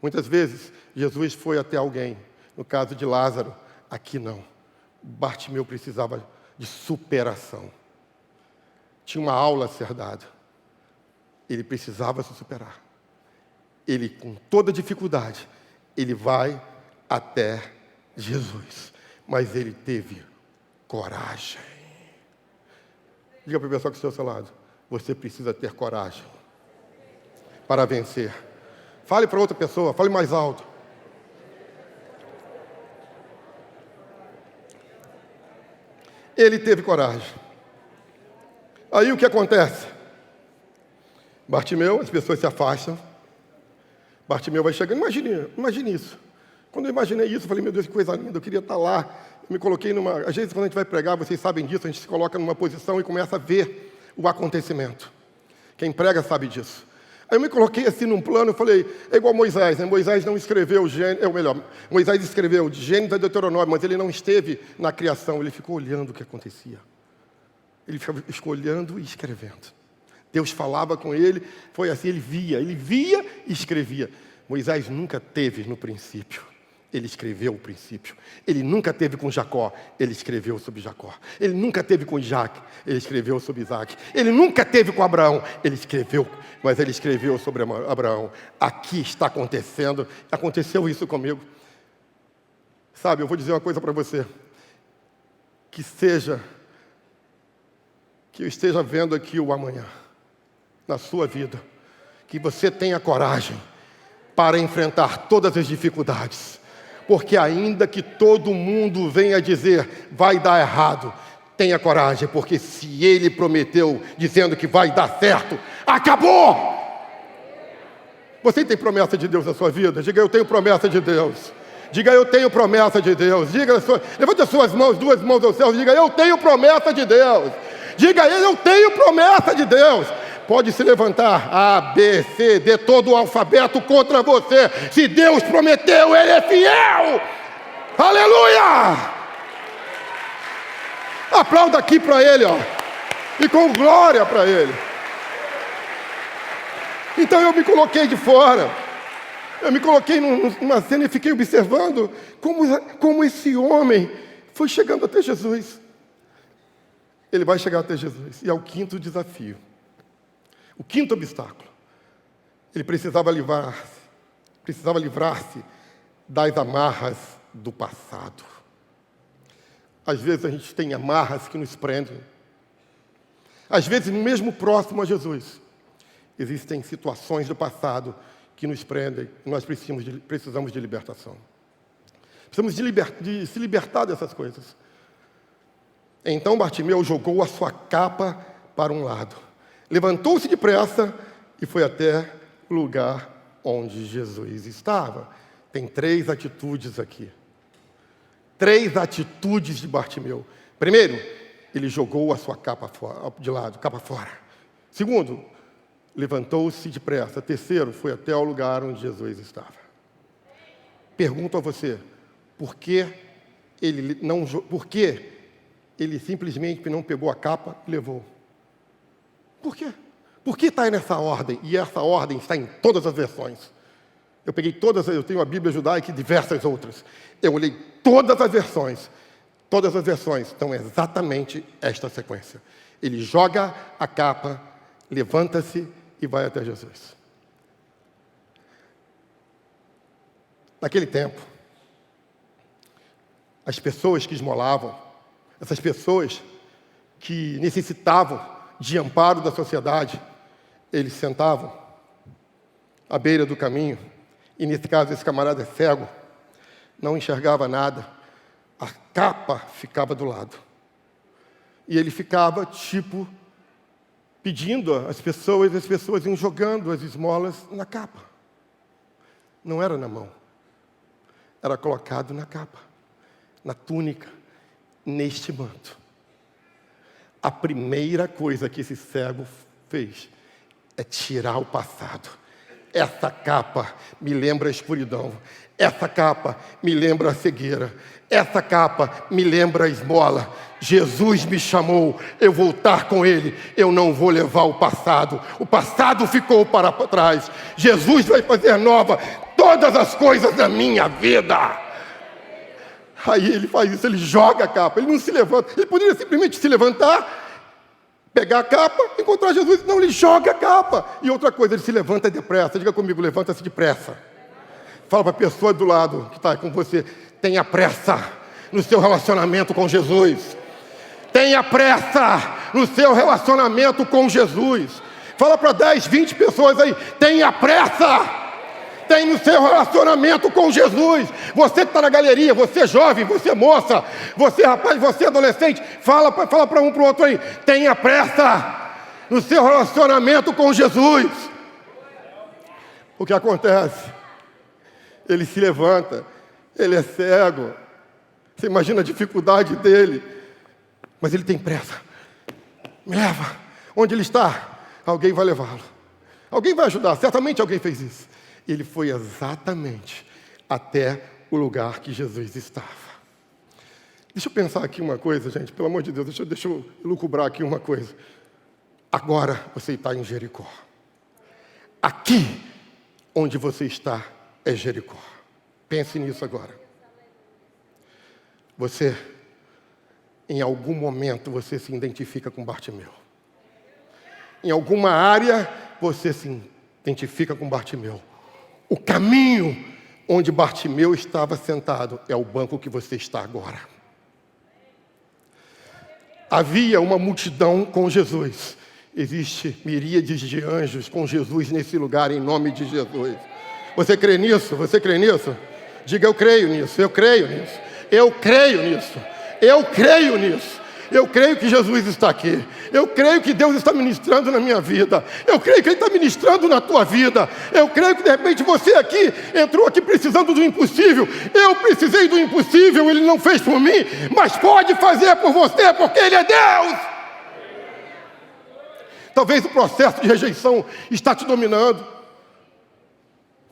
Muitas vezes, Jesus foi até alguém. No caso de Lázaro, aqui não. Bartimeu precisava de superação. Tinha uma aula a ser dada. Ele precisava se superar. Ele, com toda dificuldade, ele vai até Jesus. Mas ele teve coragem. Diga para o pessoal que está ao seu lado. Você precisa ter coragem para vencer. Fale para outra pessoa, fale mais alto. Ele teve coragem. Aí o que acontece? Bartimeu, as pessoas se afastam. Bartimeu vai chegando. Imagine isso. Quando eu imaginei isso, eu falei, meu Deus, que coisa linda, eu queria estar lá. Eu me coloquei numa... Às vezes, quando a gente vai pregar, vocês sabem disso, a gente se coloca numa posição e começa a ver o acontecimento. Quem prega sabe disso. Aí eu me coloquei assim num plano, eu falei, é igual Moisés, né? Moisés não escreveu Moisés escreveu de Gênesis a Deuteronômio, mas ele não esteve na criação, ele ficou olhando o que acontecia. Ele ficava escolhendo e escrevendo. Deus falava com ele, foi assim, ele via e escrevia. Moisés nunca teve no princípio. Ele escreveu o princípio. Ele nunca teve com Jacó, ele escreveu sobre Jacó. Ele nunca teve com Isaac, ele escreveu sobre Isaac. Ele nunca teve com Abraão, ele escreveu, mas ele escreveu sobre Abraão. Aqui está acontecendo, aconteceu isso comigo. Sabe, eu vou dizer uma coisa para você. Que eu esteja vendo aqui o amanhã, na sua vida. Que você tenha coragem para enfrentar todas as dificuldades. Porque ainda que todo mundo venha dizer, vai dar errado, tenha coragem, porque se ele prometeu, dizendo que vai dar certo, acabou! Você tem promessa de Deus na sua vida? Diga, eu tenho promessa de Deus. Diga, eu tenho promessa de Deus. Diga, levante as suas mãos, duas mãos ao céu, diga, eu tenho promessa de Deus. Diga, eu tenho promessa de Deus. Pode se levantar, A, B, C, D, todo o alfabeto contra você. Se Deus prometeu, Ele é fiel. Aleluia! Aplauda aqui para Ele, ó. E com glória para Ele. Então eu me coloquei de fora. Eu me coloquei numa cena e fiquei observando como esse homem foi chegando até Jesus. Ele vai chegar até Jesus. E é o quinto desafio. O quinto obstáculo. Ele precisava livrar-se das amarras do passado. Às vezes a gente tem amarras que nos prendem. Às vezes, mesmo próximo a Jesus, existem situações do passado que nos prendem e nós precisamos de libertação. Precisamos de se libertar dessas coisas. Então Bartimeu jogou a sua capa para um lado. Levantou-se depressa e foi até o lugar onde Jesus estava. Tem 3 atitudes aqui. 3 atitudes de Bartimeu. Primeiro, ele jogou a sua capa de lado, capa fora. Segundo, levantou-se depressa. Terceiro, foi até o lugar onde Jesus estava. Pergunto a você, por que ele simplesmente não pegou a capa e levou? Por quê? Por que está aí nessa ordem? E essa ordem está em todas as versões. Eu peguei todas, eu tenho a Bíblia judaica e diversas outras. Eu olhei todas as versões. Todas as versões estão exatamente esta sequência. Ele joga a capa, levanta-se e vai até Jesus. Naquele tempo, as pessoas que esmolavam, essas pessoas que necessitavam de amparo da sociedade, Eles sentavam à beira do caminho, e nesse caso esse camarada é cego, não enxergava nada, a capa ficava do lado. E ele ficava, pedindo às pessoas, e as pessoas iam jogando as esmolas na capa. Não era na mão, era colocado na capa, na túnica, neste manto. A primeira coisa que esse cego fez é tirar o passado. Essa capa me lembra a escuridão. Essa capa me lembra a cegueira. Essa capa me lembra a esmola. Jesus me chamou, eu vou estar com Ele. Eu não vou levar o passado. O passado ficou para trás. Jesus vai fazer nova todas as coisas da minha vida. Aí ele faz isso, ele joga a capa, ele não se levanta. Ele poderia simplesmente se levantar, pegar a capa, encontrar Jesus. Não, ele joga a capa. E outra coisa, ele se levanta depressa. Diga comigo, levanta-se depressa. Fala para a pessoa do lado que está com você, tenha pressa no seu relacionamento com Jesus. Tenha pressa no seu relacionamento com Jesus. Fala para 10, 20 pessoas aí, tenha pressa. Tem no seu relacionamento com Jesus. Você que está na galeria, você jovem, você moça, você rapaz, você adolescente, fala para um para o outro aí, tenha pressa no seu relacionamento com Jesus. O que acontece? Ele se levanta, ele é cego, você imagina a dificuldade dele, mas ele tem pressa. Me leva, onde ele está? Alguém vai levá-lo, alguém vai ajudar, certamente alguém fez isso. Ele foi exatamente até o lugar que Jesus estava. Deixa eu pensar aqui uma coisa, gente, pelo amor de Deus, deixa eu lucubrar aqui uma coisa. Agora você está em Jericó. Aqui onde você está é Jericó. Pense nisso agora. Você, em algum momento, você se identifica com Bartimeu. Em alguma área, você se identifica com Bartimeu. O caminho onde Bartimeu estava sentado é o banco que você está agora. Havia uma multidão com Jesus. Existe miríades de anjos com Jesus nesse lugar, em nome de Jesus. Você crê nisso? Você crê nisso? Diga, eu creio nisso, eu creio nisso. Eu creio nisso, eu creio nisso. Eu creio que Jesus está aqui. Eu creio que Deus está ministrando na minha vida. Eu creio que Ele está ministrando na tua vida. Eu creio que de repente você aqui entrou aqui precisando do impossível. Eu precisei do impossível, Ele não fez por mim, mas pode fazer por você, porque Ele é Deus. Talvez o processo de rejeição está te dominando.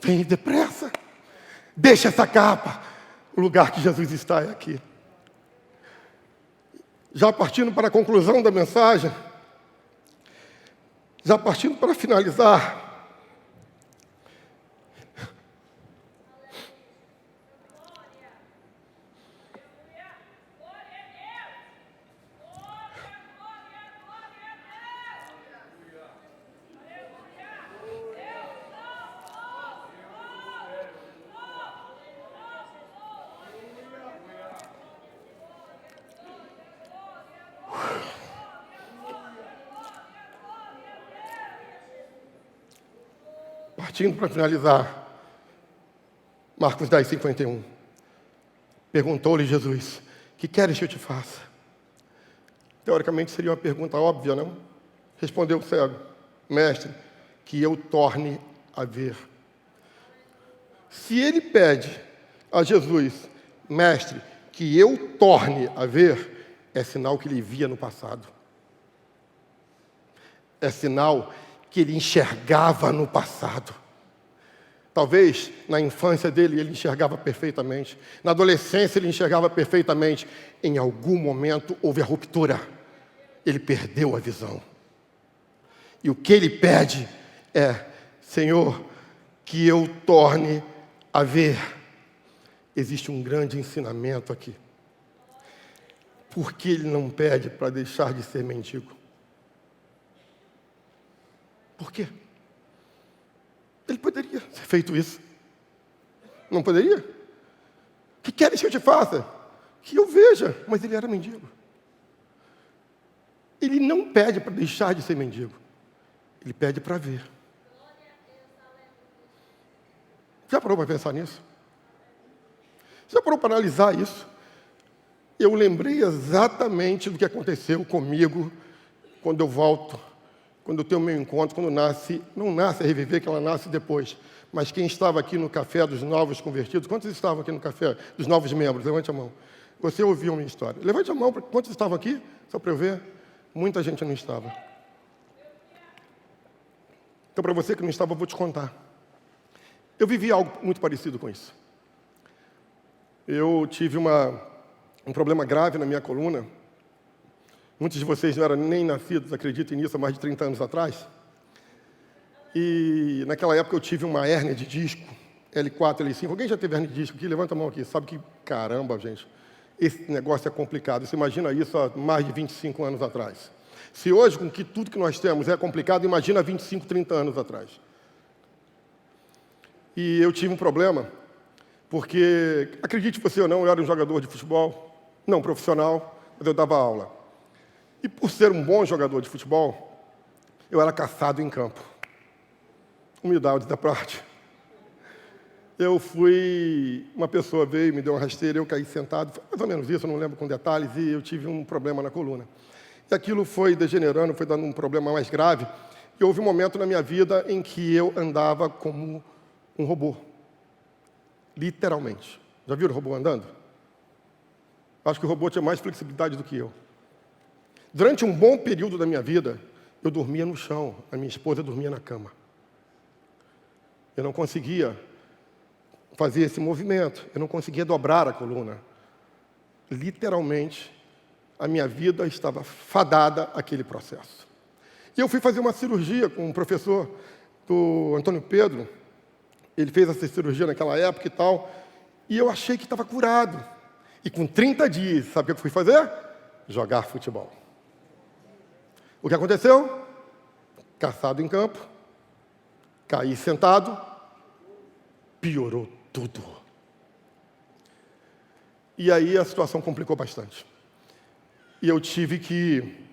Vem depressa. Deixa essa capa. O lugar que Jesus está é aqui. Já partindo para a conclusão da mensagem, já partindo para finalizar, Marcos 10, 51. Perguntou-lhe Jesus, que queres que eu te faça? Teoricamente seria uma pergunta óbvia, não? Respondeu o cego, mestre, que eu torne a ver. Se ele pede a Jesus, mestre, que eu torne a ver, é sinal que ele via no passado. É sinal que ele enxergava no passado. Talvez na infância dele ele enxergava perfeitamente. Na adolescência ele enxergava perfeitamente. Em algum momento houve a ruptura. Ele perdeu a visão. E o que ele pede é, Senhor, que eu torne a ver. Existe um grande ensinamento aqui. Por que ele não pede para deixar de ser mendigo? Por quê? Ele poderia ter feito isso. Não poderia? O que queres que eu te faça? Que eu veja. Mas ele era mendigo. Ele não pede para deixar de ser mendigo. Ele pede para ver. Já parou para pensar nisso? Já parou para analisar isso? Eu lembrei exatamente do que aconteceu comigo quando eu volto, quando eu tenho o meu encontro, quando nasce, não nasce a reviver, que ela nasce depois. Mas quem estava aqui no café dos novos convertidos, quantos estavam aqui no café dos novos membros? Levante a mão. Você ouviu a minha história. Levante a mão, quantos estavam aqui? Só para eu ver. Muita gente não estava. Então, para você que não estava, eu vou te contar. Eu vivi algo muito parecido com isso. Eu tive um problema grave na minha coluna. Muitos de vocês não eram nem nascidos, acreditem nisso, há mais de 30 anos atrás. E naquela época eu tive uma hérnia de disco, L4, L5. Alguém já teve hérnia de disco aqui? Levanta a mão aqui. Sabe que, caramba, gente, esse negócio é complicado. Você imagina isso há mais de 25 anos atrás. Se hoje, com que tudo que nós temos é complicado, imagina 25, 30 anos atrás. E eu tive um problema, porque, acredite você ou não, eu era um jogador de futebol, não profissional, mas eu dava aula. E por ser um bom jogador de futebol, eu era caçado em campo. Humildade da parte. Uma pessoa veio, me deu uma rasteira, eu caí sentado, foi mais ou menos isso, eu não lembro com detalhes, e eu tive um problema na coluna. E aquilo foi degenerando, foi dando um problema mais grave, e houve um momento na minha vida em que eu andava como um robô. Literalmente. Já viram o robô andando? Acho que o robô tinha mais flexibilidade do que eu. Durante um bom período da minha vida, eu dormia no chão, a minha esposa dormia na cama. Eu não conseguia fazer esse movimento, eu não conseguia dobrar a coluna. Literalmente, a minha vida estava fadada àquele processo. E eu fui fazer uma cirurgia com um professor do Antônio Pedro. Ele fez essa cirurgia naquela época e tal, e eu achei que estava curado. E com 30 dias, sabe o que eu fui fazer? Jogar futebol. O que aconteceu? Caçado em campo, caí sentado, piorou tudo. E aí a situação complicou bastante. E eu tive que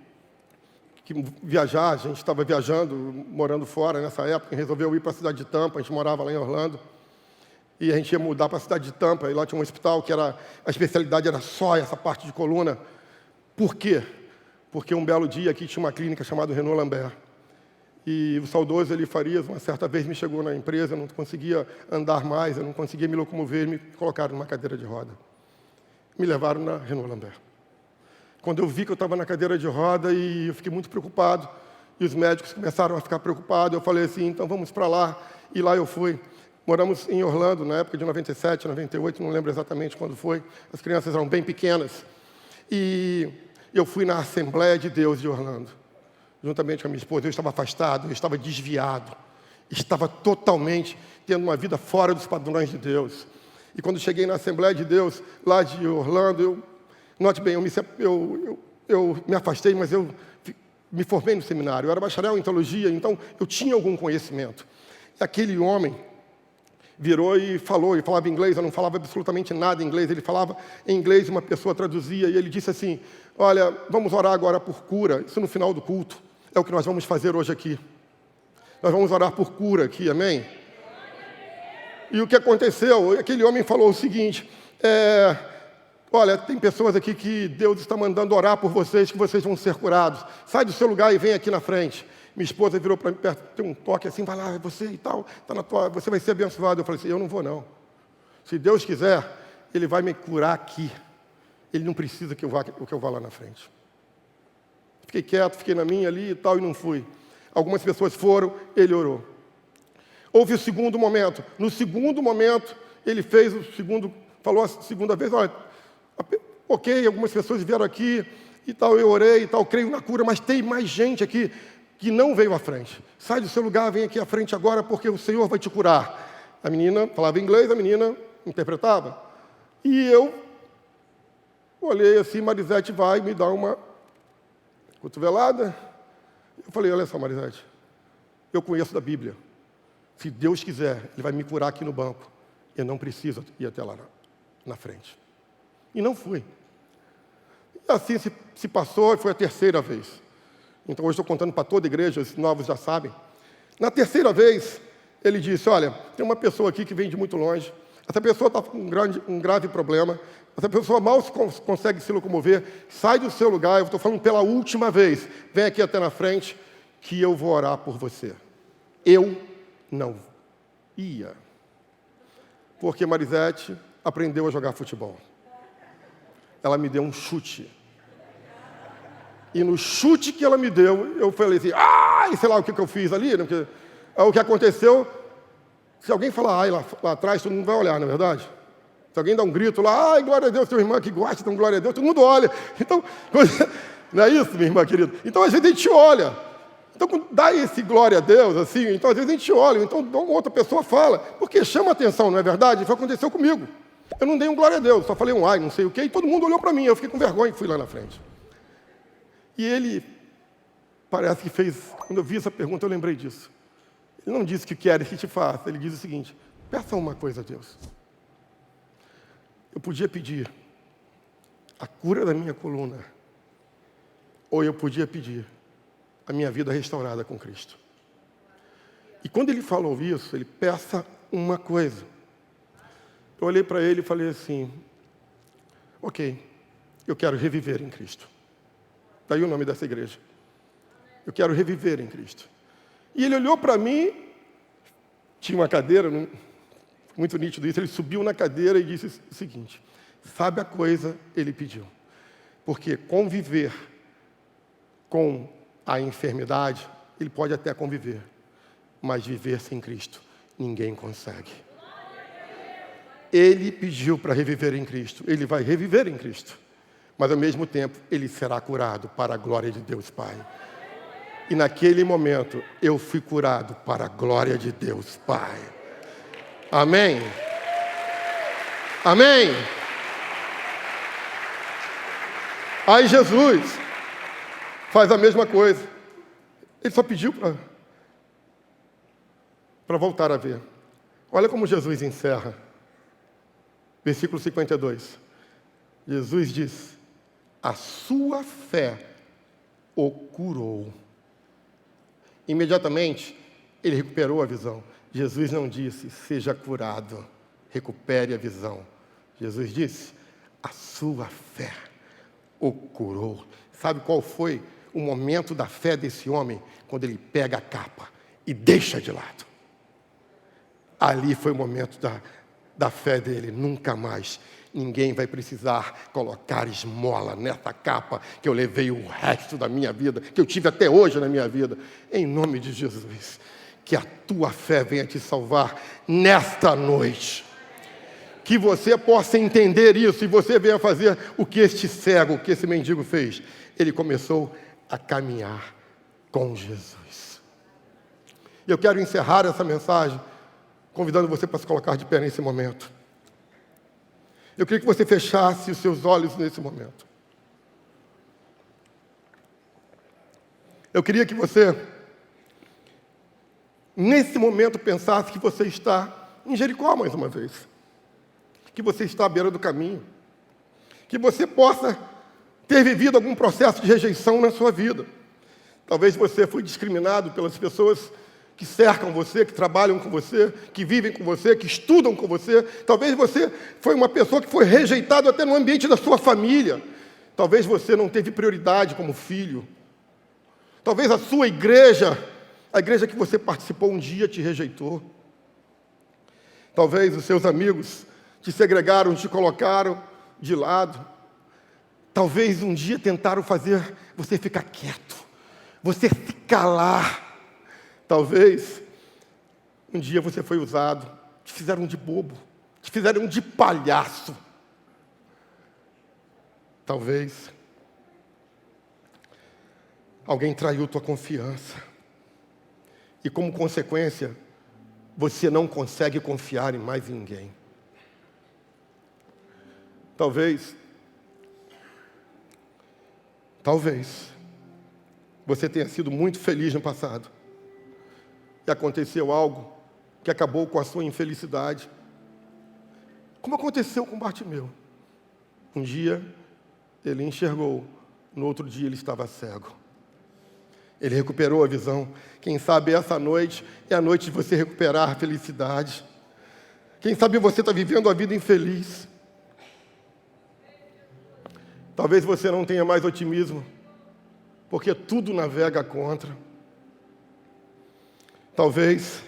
viajar, a gente estava viajando, morando fora nessa época, e resolveu ir para a cidade de Tampa, a gente morava lá em Orlando, e a gente ia mudar para a cidade de Tampa, e lá tinha um hospital que a especialidade era só essa parte de coluna. Por quê? Porque um belo dia aqui tinha uma clínica chamada Renault Lambert. E o saudoso Eli Farias, uma certa vez me chegou na empresa, eu não conseguia andar mais, eu não conseguia me locomover, me colocaram numa cadeira de roda. Me levaram na Renault Lambert. Quando eu vi que eu estava na cadeira de roda, e eu fiquei muito preocupado, e os médicos começaram a ficar preocupados, eu falei assim, então vamos para lá, e lá eu fui. Moramos em Orlando, na época de 97, 98, não lembro exatamente quando foi, as crianças eram bem pequenas, e eu fui na Assembleia de Deus de Orlando, juntamente com a minha esposa. Eu estava afastado, eu estava desviado, estava totalmente tendo uma vida fora dos padrões de Deus. E quando cheguei na Assembleia de Deus, lá de Orlando, note bem, eu me afastei, mas eu me formei no seminário. Eu era bacharel em teologia, então eu tinha algum conhecimento. E aquele homem virou e falava inglês, eu não falava absolutamente nada em inglês, ele falava em inglês, uma pessoa traduzia, e ele disse assim, olha, vamos orar agora por cura, isso no final do culto, é o que nós vamos fazer hoje aqui. Nós vamos orar por cura aqui, amém? E o que aconteceu? Aquele homem falou o seguinte, olha, tem pessoas aqui que Deus está mandando orar por vocês, que vocês vão ser curados. Sai do seu lugar e vem aqui na frente. Minha esposa virou para mim, tem um toque assim, vai lá, você e tal, você vai ser abençoado. Eu falei assim, eu não vou não. Se Deus quiser, Ele vai me curar aqui. Ele não precisa que eu vá lá na frente. Fiquei quieto, fiquei na minha ali e tal, e não fui. Algumas pessoas foram, ele orou. Houve o segundo momento. No segundo momento, ele fez falou a segunda vez, olha, ok, algumas pessoas vieram aqui e tal, eu orei e tal, creio na cura, mas tem mais gente aqui que não veio à frente. Sai do seu lugar, vem aqui à frente agora, porque o Senhor vai te curar. A menina falava inglês, a menina interpretava. E eu olhei assim, Marisete vai me dar uma cotovelada. Eu falei, olha só, Marisete, eu conheço da Bíblia. Se Deus quiser, Ele vai me curar aqui no banco. Eu não preciso ir até lá na frente. E não fui. E assim se passou, e foi a terceira vez. Então hoje estou contando para toda a igreja, os novos já sabem. Na terceira vez, ele disse, olha, tem uma pessoa aqui que vem de muito longe, essa pessoa está com um grave problema, essa pessoa mal consegue se locomover, sai do seu lugar, eu estou falando pela última vez, vem aqui até na frente, que eu vou orar por você. Eu não ia, porque Marisete aprendeu a jogar futebol. Ela me deu um chute. E no chute que ela me deu, eu falei assim, ai, sei lá o que eu fiz ali, né? Porque o que aconteceu, se alguém falar ai lá atrás, todo mundo vai olhar, não é verdade? Se alguém dá um grito lá, ai, glória a Deus, sua irmã que gosta, então glória a Deus, todo mundo olha. Então, não é isso, minha irmã querida? Então, às vezes a gente olha. Então, quando dá esse glória a Deus, assim, então, às vezes a gente olha, então outra pessoa fala, porque chama atenção, não é verdade? Isso aconteceu comigo. Eu não dei um glória a Deus, só falei um ai, não sei o quê, e todo mundo olhou para mim, eu fiquei com vergonha e fui lá na frente. E ele, parece que fez, quando eu vi essa pergunta, eu lembrei disso. Ele não disse que queres que te faça, ele diz o seguinte, peça uma coisa a Deus. Eu podia pedir a cura da minha coluna, ou eu podia pedir a minha vida restaurada com Cristo. E quando ele falou isso, ele peça uma coisa. Eu olhei para ele e falei assim, ok, eu quero reviver em Cristo. Daí o nome dessa igreja. Eu quero reviver em Cristo. E ele olhou para mim, tinha uma cadeira, muito nítido isso, ele subiu na cadeira e disse o seguinte, sabe a coisa, ele pediu, porque conviver com a enfermidade, ele pode até conviver, mas viver sem Cristo, ninguém consegue. Ele pediu para reviver em Cristo, ele vai reviver em Cristo, mas ao mesmo tempo, ele será curado para a glória de Deus Pai. E naquele momento, eu fui curado para a glória de Deus Pai. Amém? Amém? Aí Jesus faz a mesma coisa. Ele só pediu para voltar a ver. Olha como Jesus encerra. Versículo 52. Jesus diz, a sua fé o curou. Imediatamente, ele recuperou a visão. Jesus não disse, seja curado, recupere a visão. Jesus disse, a sua fé o curou. Sabe qual foi o momento da fé desse homem? Quando ele pega a capa e deixa de lado. Ali foi o momento da fé dele. Nunca mais ninguém vai precisar colocar esmola nessa capa que eu levei o resto da minha vida, que eu tive até hoje na minha vida. Em nome de Jesus, que a tua fé venha te salvar nesta noite. Que você possa entender isso e você venha fazer o que este cego, o que esse mendigo fez. Ele começou a caminhar com Jesus. Eu quero encerrar essa mensagem convidando você para se colocar de pé nesse momento. Eu queria que você fechasse os seus olhos nesse momento. Eu queria que você, nesse momento, pensasse que você está em Jericó mais uma vez. Que você está à beira do caminho. Que você possa ter vivido algum processo de rejeição na sua vida. Talvez você foi discriminado pelas pessoas que cercam você, que trabalham com você, que vivem com você, que estudam com você. Talvez você foi uma pessoa que foi rejeitado até no ambiente da sua família. Talvez você não teve prioridade como filho. Talvez a sua igreja, a igreja que você participou um dia te rejeitou. Talvez os seus amigos te segregaram, te colocaram de lado. Talvez um dia tentaram fazer você ficar quieto, você se calar. Talvez um dia você foi usado, te fizeram de bobo, te fizeram de palhaço. Talvez alguém traiu tua confiança. E como consequência, você não consegue confiar em mais ninguém. Talvez você tenha sido muito feliz no passado. E aconteceu algo que acabou com a sua infelicidade. Como aconteceu com Bartimeu. Um dia ele enxergou, no outro dia ele estava cego. Ele recuperou a visão. Quem sabe essa noite é a noite de você recuperar a felicidade. Quem sabe você está vivendo a vida infeliz. Talvez você não tenha mais otimismo, porque tudo navega contra. Talvez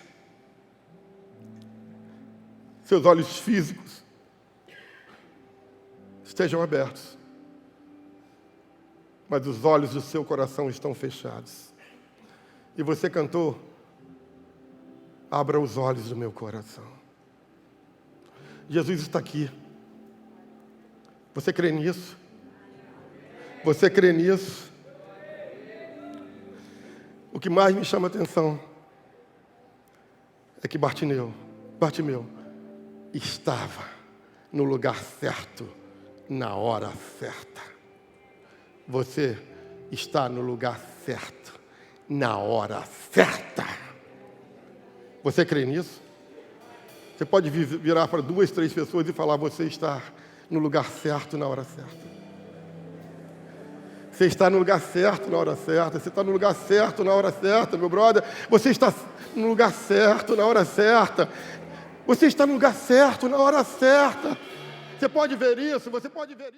seus olhos físicos estejam abertos, mas os olhos do seu coração estão fechados. E você cantou, abra os olhos do meu coração. Jesus está aqui. Você crê nisso? Você crê nisso? O que mais me chama a atenção é que Bartimeu estava no lugar certo, na hora certa. Você está no lugar certo, na hora certa. Você crê nisso? Você pode virar para 2, 3 pessoas e falar, você está no lugar certo, na hora certa. Você está no lugar certo, na hora certa. Você está no lugar certo, na hora certa, meu brother. Você está no lugar certo, na hora certa. Você está no lugar certo, na hora certa. Você pode ver isso, você pode ver isso.